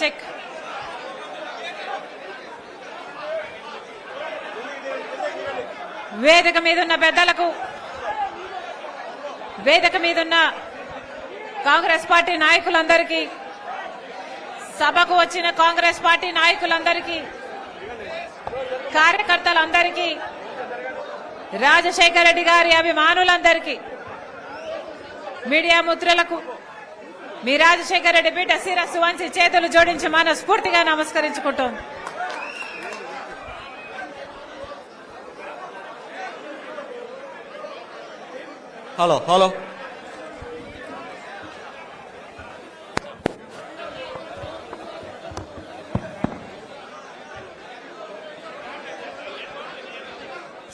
Check. వేదిక మీదున్న పెద్దలకు, వేదిక మీదున్న కాంగ్రెస్ పార్టీ నాయకులందరికీ, సభకు వచ్చిన కాంగ్రెస్ పార్టీ నాయకులందరికీ, కార్యకర్తలందరికీ, రాజశేఖర రెడ్డి గారి అభిమానులందరికీ, మీడియా మిత్రులకు మీ రాజశేఖర రెడ్డి బిడ్డ శిరస్సు వంచి చేతులు జోడించి మనస్ఫూర్తిగా నమస్కరించుకుంటోంది. Hello hello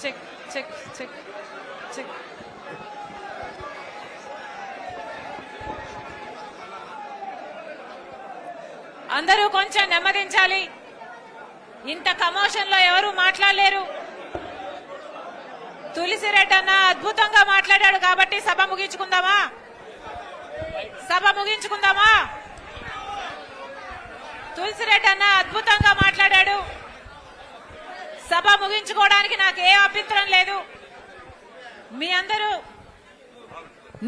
check check check check. అందరూ కొంచెం నెమ్మదించాలి. ఇంత కమోషన్ లో ఎవరు మాట్లాడలేరు. తులసిరెడ్డి అన్న అద్భుతంగా మాట్లాడాడు కాబట్టి సభ ముగించుకుందామా? సభ ముగించుకుందామా? తులసిరెడ్డి అన్న అద్భుతంగా మాట్లాడాడు. సభ ముగించుకోవడానికి నాకు ఏ అభ్యంతరం లేదు. మీ అందరూ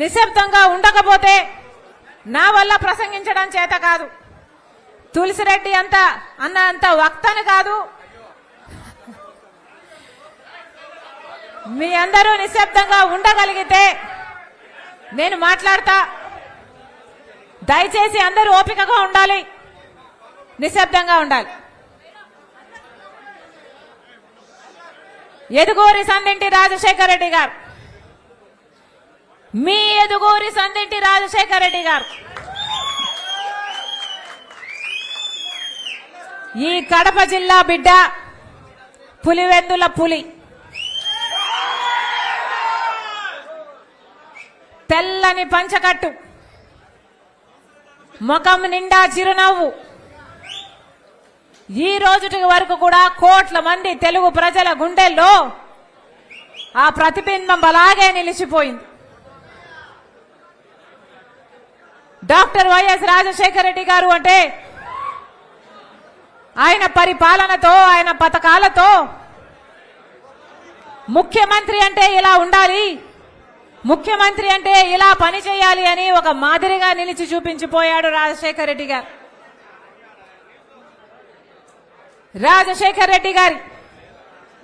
నిశ్శబ్దంగా ఉండకపోతే నా వల్ల ప్రసంగించడం చేత కాదు. తులసిరెడ్డి అంత వక్తను కాదు. మీ అందరూ నిశ్శబ్దంగా ఉండగలిగితే నేను మాట్లాడతా. దయచేసి అందరూ ఓపికగా ఉండాలి, నిశ్శబ్దంగా ఉండాలి. ఎదుగూరి సందింటి రాజశేఖర రెడ్డి గారు, మీ ఎదుగూరి సందింటి రాజశేఖర రెడ్డి గారు ఈ కడప జిల్లా బిడ్డ, పులివెందుల పులి, తెల్లని పంచకట్టు, ముఖం నిండా చిరునవ్వు. ఈ రోజుటి వరకు కూడా కోట్ల మంది తెలుగు ప్రజల గుండెల్లో ఆ ప్రతిబింబం అలాగే నిలిచిపోయింది. డాక్టర్ వైఎస్ రాజశేఖర రెడ్డి గారు అంటే ఆయన పరిపాలనతో, ఆయన పథకాలతో ముఖ్యమంత్రి అంటే ఇలా ఉండాలి, ముఖ్యమంత్రి అంటే ఇలా పని చేయాలి అని ఒక మాదిరిగా నిలిచి చూపించిపోయాడు రాజశేఖర రెడ్డి గారు. రాజశేఖర రెడ్డి గారి